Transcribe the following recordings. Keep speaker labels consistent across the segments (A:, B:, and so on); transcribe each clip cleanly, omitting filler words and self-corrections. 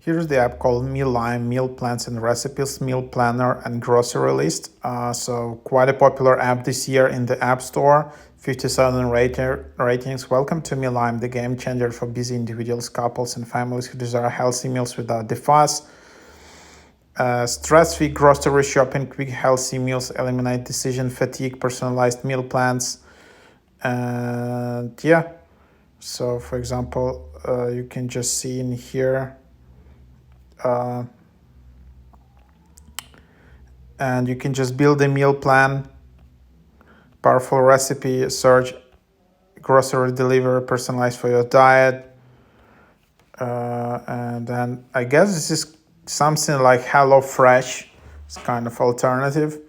A: Here's the app called Mealime, Meal Plans and Recipes, Meal Planner and Grocery List. So quite a popular app this year in the App Store. 57 ratings. Welcome to Mealime, the game changer for busy individuals, couples, and families who desire healthy meals without the fuss. Stress-free grocery shopping, quick healthy meals, eliminate decision fatigue, personalized meal plans. And yeah, so for example, you can just see in here, and you can just build a meal plan, powerful recipe search, grocery delivery personalized for your diet. And then I guess this is something like HelloFresh. It's kind of alternative.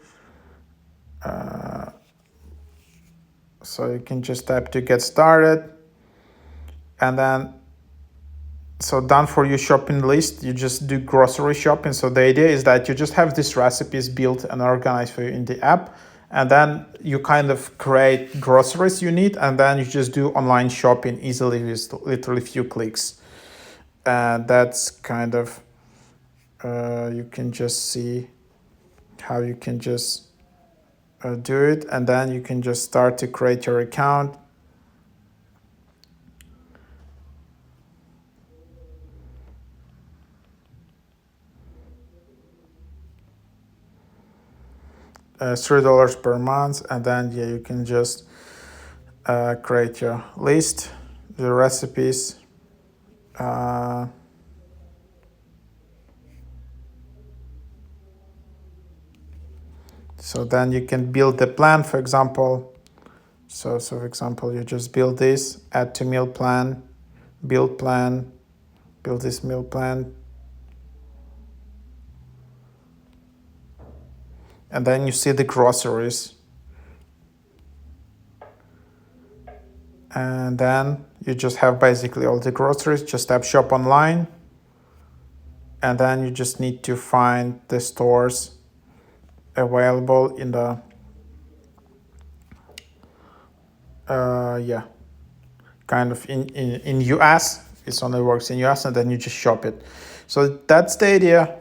A: So you can just type to get started, and then so done for your shopping list. You just do grocery shopping. So the idea is that you just have these recipes built and organized for you in the app, and then you kind of create groceries you need, and then you just do online shopping easily with literally few clicks. And that's kind of you can just see how you can just do it, and then you can just start to create your account. $3 per month, and then yeah, you can just create your list, the recipes. So then you can build the plan, for example. So for example, you just build this, add to meal plan, build this meal plan. And then you see the groceries. And then you just have basically all the groceries, just tap shop online. And then you just need to find the stores available in the, kind of in US. It only works in US, and then you just shop it. So that's the idea.